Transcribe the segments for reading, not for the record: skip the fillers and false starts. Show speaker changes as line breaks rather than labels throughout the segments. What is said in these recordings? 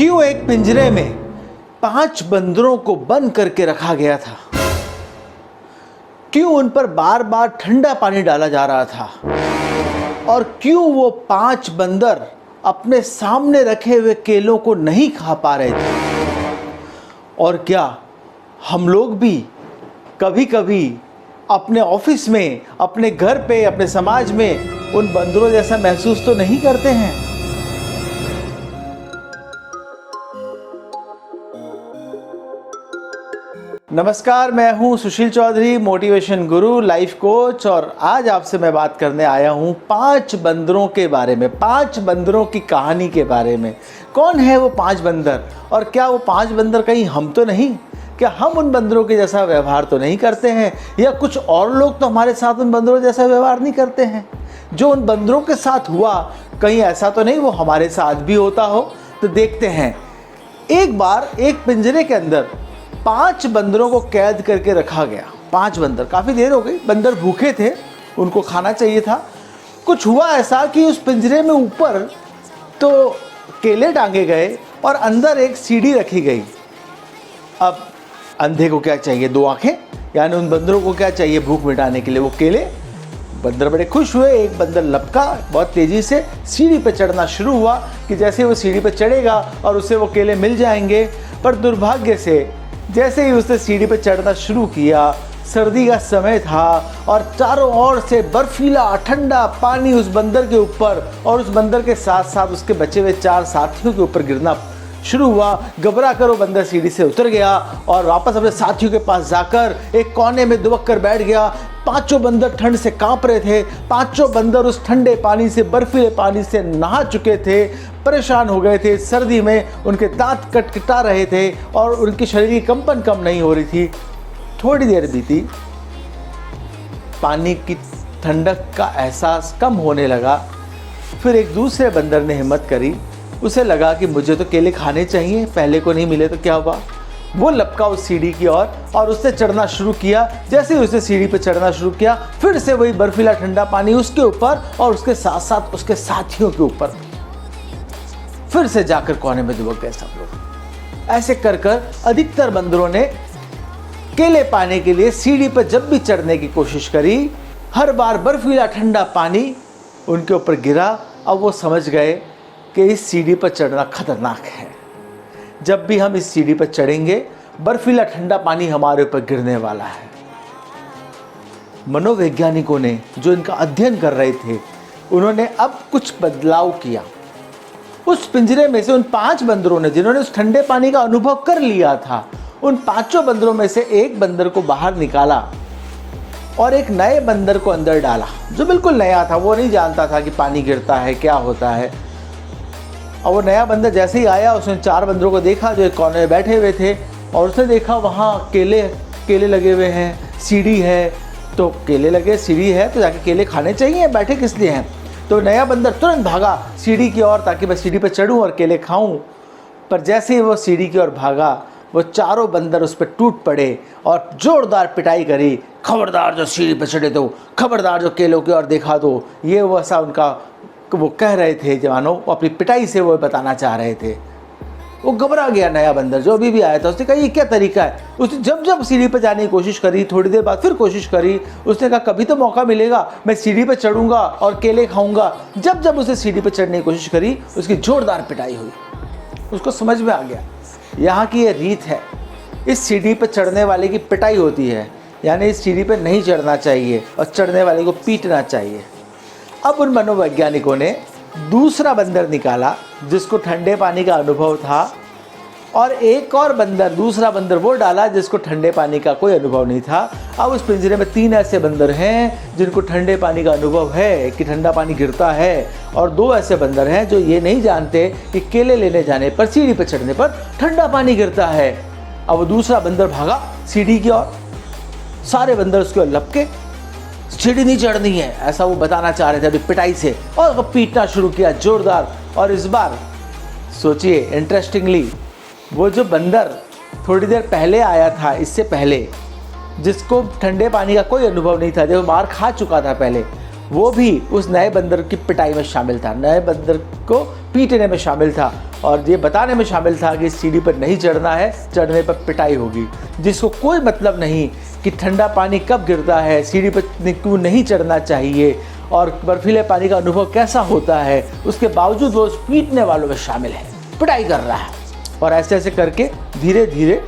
क्यों एक पिंजरे में 5 बंदरों को बंद करके रखा गया था? क्यों उन पर बार बार ठंडा पानी डाला जा रहा था? और क्यों वो 5 बंदर अपने सामने रखे हुए केलों को नहीं खा पा रहे थे? और क्या हम लोग भी कभी कभी अपने ऑफिस में, अपने घर पे, अपने समाज में उन बंदरों जैसा महसूस तो नहीं करते हैं? नमस्कार, मैं हूं सुशील चौधरी, मोटिवेशन गुरु, लाइफ कोच। और आज आपसे मैं बात करने आया हूं 5 बंदरों के बारे में, 5 बंदरों की कहानी के बारे में। कौन है वो 5 बंदर और क्या वो 5 बंदर कहीं हम तो नहीं? क्या हम उन बंदरों के जैसा व्यवहार तो नहीं करते हैं, या कुछ और लोग तो हमारे साथ उन बंदरों जैसा व्यवहार नहीं करते हैं? जो उन बंदरों के साथ हुआ, कहीं ऐसा तो नहीं वो हमारे साथ भी होता हो? तो देखते हैं। एक बार एक पिंजरे के अंदर 5 बंदरों को कैद करके रखा गया। 5 बंदर, काफ़ी देर हो गई, बंदर भूखे थे, उनको खाना चाहिए था। कुछ हुआ ऐसा कि उस पिंजरे में ऊपर तो केले टांगे गए और अंदर एक सीढ़ी रखी गई। अब अंधे को क्या चाहिए? 2 आंखें। यानी उन बंदरों को क्या चाहिए भूख मिटाने के लिए? वो केले। बंदर बड़े खुश हुए। एक बंदर लपका, बहुत तेज़ी से सीढ़ी पर चढ़ना शुरू हुआ कि जैसे वो सीढ़ी पर चढ़ेगा और उसे वो केले मिल जाएंगे। पर दुर्भाग्य से जैसे ही उसने सीढ़ी पर चढ़ना शुरू किया, सर्दी का समय था और चारों ओर से बर्फीला ठंडा पानी उस बंदर के ऊपर और उस बंदर के साथ साथ उसके बचे हुए 4 साथियों के ऊपर गिरना शुरू हुआ। घबरा कर वो बंदर सीढ़ी से उतर गया और वापस अपने साथियों के पास जाकर एक कोने में दुबक कर बैठ गया। 5 बंदर ठंड से कांप रहे थे। 5 बंदर उस ठंडे पानी से, बर्फीले पानी से नहा चुके थे, परेशान हो गए थे। सर्दी में उनके दांत कटकटा रहे थे और उनके शरीर की कंपन कम नहीं हो रही थी। थोड़ी देर बीती, पानी की ठंडक का एहसास कम होने लगा। फिर एक दूसरे बंदर ने हिम्मत करी। उसे लगा कि मुझे तो केले खाने चाहिए, पहले को नहीं मिले तो क्या हुआ? वो लपका उस सीढ़ी की ओर और उसने चढ़ना शुरू किया। जैसे ही उसने सीढ़ी पर चढ़ना शुरू किया, फिर से वही बर्फीला ठंडा पानी उसके ऊपर और उसके साथ साथ उसके साथियों के ऊपर। फिर से जाकर कोने में दुबक गए सब लोग। ऐसे कर कर अधिकतर बंदरों ने केले पाने के लिए सीढ़ी पर जब भी चढ़ने की कोशिश करी, हर बार बर्फीला ठंडा पानी उनके ऊपर गिरा। अब वो समझ गए कि इस सीढ़ी पर चढ़ना खतरनाक है। जब भी हम इस सीढ़ी पर चढ़ेंगे, बर्फीला ठंडा पानी हमारे ऊपर गिरने वाला है। मनोवैज्ञानिकों ने जो इनका अध्ययन कर रहे थे, उन्होंने अब कुछ बदलाव किया। उस पिंजरे में से उन 5 बंदरों ने, जिन्होंने उस ठंडे पानी का अनुभव कर लिया था, उन 5 बंदरों में से एक बंदर को बाहर निकाला और एक नए बंदर को अंदर डाला, जो बिल्कुल नया था। वो नहीं जानता था कि पानी गिरता है, क्या होता है। और वो नया बंदर जैसे ही आया, उसने 4 बंदरों को देखा जो एक कोने में बैठे हुए थे, और उसने देखा वहाँ केले लगे हुए हैं, सीढ़ी है, तो केले लगे, सीढ़ी है, तो जाके केले खाने चाहिए, बैठे किस लिए हैं? तो नया बंदर तुरंत भागा सीढ़ी की ओर ताकि मैं सीढ़ी पर चढ़ूं और केले खाऊं। पर जैसे ही वो सीढ़ी की ओर भागा, वो 4 बंदर उस पर टूट पड़े और जोरदार पिटाई करी। खबरदार जो सीढ़ी पर चढ़े तो, खबरदार जो केलों की ओर देखा तो। ये वैसा उनका वो कह रहे थे, जवानों अपनी पिटाई से वो बताना चाह रहे थे। वो घबरा गया नया बंदर जो अभी भी आया था। उसने कहा ये क्या तरीका है? उसने जब जब सीढ़ी पर जाने की कोशिश करी, थोड़ी देर बाद फिर कोशिश करी। उसने कहा कभी तो मौका मिलेगा, मैं सीढ़ी पर चढ़ूंगा और केले खाऊंगा। जब जब उसे सीढ़ी पर चढ़ने की कोशिश करी, उसकी जोरदार पिटाई हुई। उसको समझ में आ गया, यहाँ की ये रीत है, इस सीढ़ी पर चढ़ने वाले की पिटाई होती है। यानी इस सीढ़ी पर नहीं चढ़ना चाहिए और चढ़ने वाले को पीटना चाहिए। अब उन मनोवैज्ञानिकों ने दूसरा बंदर निकाला जिसको ठंडे पानी का अनुभव था, और एक और बंदर, दूसरा बंदर वो डाला जिसको ठंडे पानी का कोई अनुभव नहीं था। अब उस पिंजरे में 3 ऐसे बंदर हैं जिनको ठंडे पानी का अनुभव है कि ठंडा पानी गिरता है, और 2 ऐसे बंदर हैं जो ये नहीं जानते कि केले लेने जाने पर, सीढ़ी पर चढ़ने पर ठंडा पानी गिरता है। अब वो दूसरा बंदर भागा सीढ़ी की ओर। सारे बंदर उसके ओर लपके, सीढ़ी नहीं चढ़नी है, ऐसा वो बताना चाह रहे थे अभी पिटाई से, और वो पीटना शुरू किया जोरदार। और इस बार सोचिए, इंटरेस्टिंगली, वो जो बंदर थोड़ी देर पहले आया था, इससे पहले, जिसको ठंडे पानी का कोई अनुभव नहीं था, जो मार खा चुका था पहले, वो भी उस नए बंदर की पिटाई में शामिल था, नए बंदर को पीटने में शामिल था और ये बताने में शामिल था कि इस सीढ़ी पर नहीं चढ़ना है, चढ़ने पर पिटाई होगी। जिसको कोई मतलब नहीं कि ठंडा पानी कब गिरता है, सीढ़ी पर क्यों नहीं चढ़ना चाहिए और बर्फीले पानी का अनुभव कैसा होता है, उसके बावजूद वो उस पीटने वालों में शामिल है, पिटाई कर रहा है। और ऐसे ऐसे करके धीरे धीरे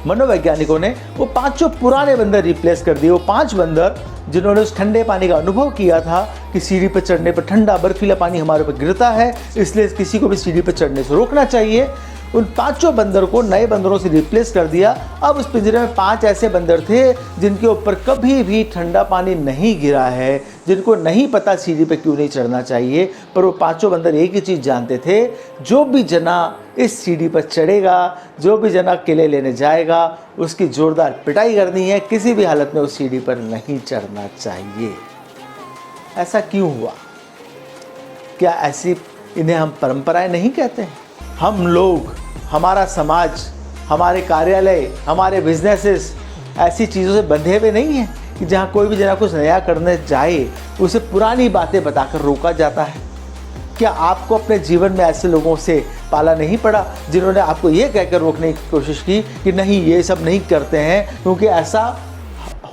मनोवैज्ञानिकों ने वो 5 पुराने बंदर रिप्लेस कर दिए। वो 5 बंदर जिन्होंने उस ठंडे पानी का अनुभव किया था कि सीढ़ी पर चढ़ने पर ठंडा बर्फीला पानी हमारे ऊपर गिरता है, इसलिए किसी को भी सीढ़ी पर चढ़ने से रोकना चाहिए। उन 5 बंदर को नए बंदरों से रिप्लेस कर दिया। अब उस पिंजरे में 5 ऐसे बंदर थे जिनके ऊपर कभी भी ठंडा पानी नहीं गिरा है, जिनको नहीं पता सीढ़ी पे क्यों नहीं चढ़ना चाहिए। पर वो 5 बंदर एक ही चीज़ जानते थे, जो भी जना इस सीढ़ी पर चढ़ेगा, जो भी जना किले लेने जाएगा, उसकी जोरदार पिटाई करनी है, किसी भी हालत में उस सीढ़ी पर नहीं चढ़ना चाहिए। ऐसा क्यों हुआ? क्या ऐसी इन्हें हम परंपराएं नहीं कहते हैं? हम लोग, हमारा समाज, हमारे कार्यालय, हमारे बिजनेसेस ऐसी चीज़ों से बंधे हुए नहीं हैं कि जहाँ कोई भी जना कुछ नया करने जाए उसे पुरानी बातें बताकर रोका जाता है। क्या आपको अपने जीवन में ऐसे लोगों से पाला नहीं पड़ा जिन्होंने आपको ये कहकर रोकने की कोशिश की कि नहीं, ये सब नहीं करते हैं क्योंकि ऐसा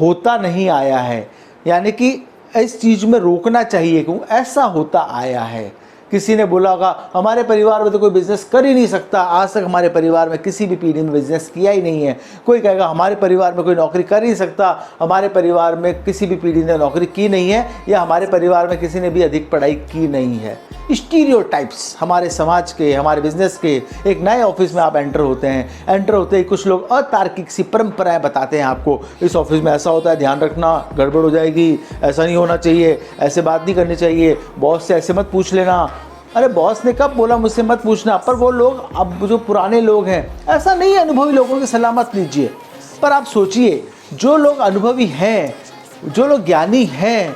होता नहीं आया है, यानी कि इस चीज़ में रोकना चाहिए क्यों ऐसा होता आया है। किसी ने बोला होगा हमारे परिवार में तो कोई बिज़नेस कर ही नहीं सकता, आज तक हमारे परिवार में किसी भी पीढ़ी में बिज़नेस किया ही नहीं है। कोई कहेगा हमारे परिवार में कोई नौकरी कर ही नहीं सकता, हमारे परिवार में किसी भी पीढ़ी ने नौकरी की नहीं है, या हमारे परिवार में किसी ने भी अधिक पढ़ाई की नहीं है। स्टीरियोटाइप्स हमारे समाज के, हमारे बिजनेस के। एक नए ऑफिस में आप एंटर होते हैं, एंटर होते ही कुछ लोग अतार्किक सी परंपराएं बताते हैं आपको, इस ऑफिस में ऐसा होता है, ध्यान रखना, गड़बड़ हो जाएगी, ऐसा नहीं होना चाहिए, ऐसे बात नहीं करनी चाहिए, बॉस से ऐसे मत पूछ लेना। अरे बॉस ने कब बोला मुझसे मत पूछना? पर वो लोग, अब जो पुराने लोग हैं, ऐसा नहीं है, अनुभवी लोगों की सलाह मत लीजिए। पर आप सोचिए, जो लोग अनुभवी हैं, जो लोग ज्ञानी हैं,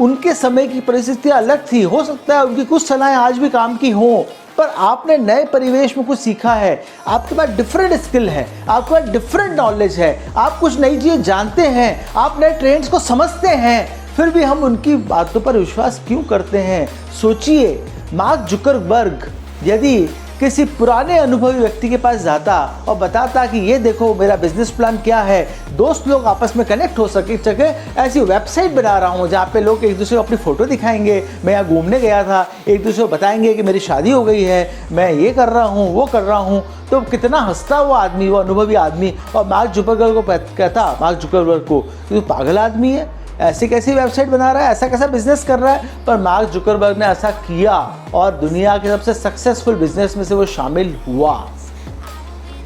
उनके समय की परिस्थितियाँ अलग थी। हो सकता है उनकी कुछ सलाहें आज भी काम की हों, पर आपने नए परिवेश में कुछ सीखा है, आपके पास डिफरेंट स्किल है, आपके पास डिफरेंट नॉलेज है, आप कुछ नई चीज़ें जानते हैं, आप नए ट्रेंड्स को समझते हैं, फिर भी हम उनकी बातों पर विश्वास क्यों करते हैं? सोचिए, मार्क जुकरबर्ग यदि किसी पुराने अनुभवी व्यक्ति के पास जाता और बताता कि ये देखो मेरा बिजनेस प्लान क्या है, दोस्त लोग आपस में कनेक्ट हो सके, ऐसी वेबसाइट बना रहा हूँ जहाँ पे लोग एक दूसरे को अपनी फ़ोटो दिखाएंगे, मैं यहाँ घूमने गया था, एक दूसरे को बताएंगे कि मेरी शादी हो गई है, मैं ये कर रहा हूँ, वो कर रहा हूँ, तो कितना हंसता वो आदमी, वो अनुभवी आदमी। और मार्क जुकरबर्ग को कहता, मार्क जुकरबर्ग को, तो पागल आदमी है, ऐसी कैसी वेबसाइट बना रहा है, ऐसा कैसा बिजनेस कर रहा है। पर मार्क जुकरबर्ग ने ऐसा किया और दुनिया के सबसे सक्सेसफुल बिजनेस में से वो शामिल हुआ।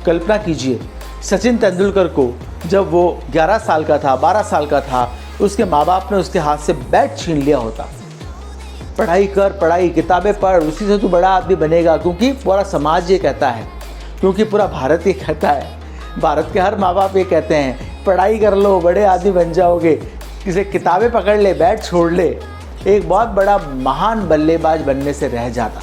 कल्पना कीजिए, सचिन तेंदुलकर को जब वो 11 साल का था, 12 साल का था, उसके माँ बाप ने उसके हाथ से बैट छीन लिया होता, पढ़ाई कर, पढ़ाई, किताबें पढ़, उसी से तू बड़ा आदमी बनेगा, क्योंकि पूरा समाज ये कहता है, क्योंकि पूरा भारत ये कहता है, भारत के हर माँ बाप ये कहते हैं पढ़ाई कर लो, बड़े आदमी बन जाओगे। किसी किताबें पकड़ ले, बैट छोड़ ले, एक बहुत बड़ा महान बल्लेबाज बनने से रह जाता।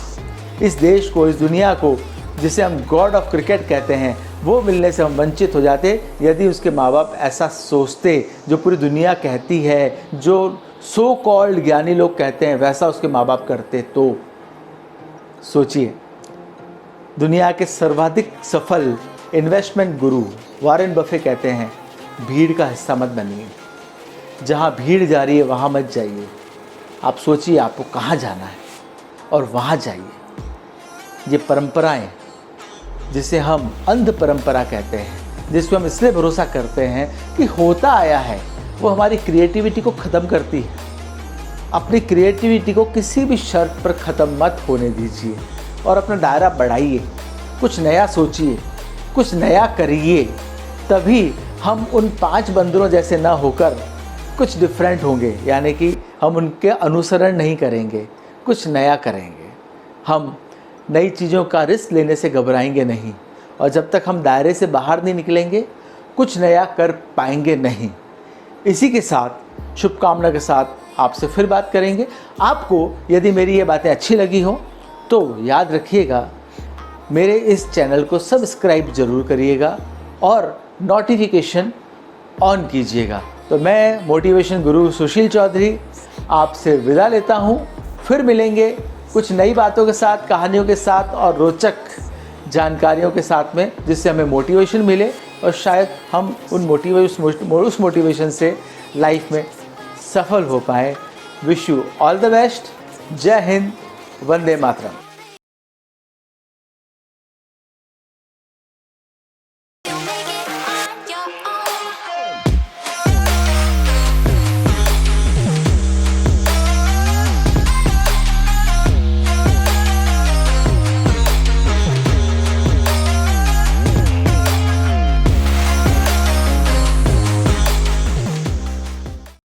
इस देश को, इस दुनिया को, जिसे हम गॉड ऑफ क्रिकेट कहते हैं, वो मिलने से हम वंचित हो जाते यदि उसके माँ बाप ऐसा सोचते जो पूरी दुनिया कहती है, जो सो कॉल्ड ज्ञानी लोग कहते हैं, वैसा उसके माँ बाप करते। तो सोचिए, दुनिया के सर्वाधिक सफल इन्वेस्टमेंट गुरु वॉरेन बफे कहते हैं भीड़ का हिस्सा मत बनिए, जहाँ भीड़ जा रही है वहाँ मत जाइए। आप सोचिए आपको कहाँ जाना है और वहाँ जाइए। ये परंपराएं, जिसे हम अंध परंपरा कहते हैं, जिस पर हम इसलिए भरोसा करते हैं कि होता आया है, वो हमारी क्रिएटिविटी को ख़त्म करती है। अपनी क्रिएटिविटी को किसी भी शर्त पर ख़त्म मत होने दीजिए और अपना दायरा बढ़ाइए, कुछ नया सोचिए, कुछ नया करिए। तभी हम उन 5 बंदरों जैसे ना होकर कुछ डिफरेंट होंगे, यानी कि हम उनके अनुसरण नहीं करेंगे, कुछ नया करेंगे। हम नई चीज़ों का रिस्क लेने से घबराएंगे नहीं, और जब तक हम दायरे से बाहर नहीं निकलेंगे कुछ नया कर पाएंगे नहीं। इसी के साथ, शुभकामना के साथ आपसे फिर बात करेंगे। आपको यदि मेरी ये बातें अच्छी लगी हो तो याद रखिएगा, मेरे इस चैनल को सब्सक्राइब ज़रूर करिएगा और नोटिफिकेशन ऑन कीजिएगा। तो मैं मोटिवेशन गुरु सुशील चौधरी आपसे विदा लेता हूँ। फिर मिलेंगे कुछ नई बातों के साथ, कहानियों के साथ और रोचक जानकारियों के साथ में, जिससे हमें मोटिवेशन मिले और शायद हम उस मोटिवेशन से लाइफ में सफल हो पाए। Wish you all the best. जय हिंद, वंदे मातरम।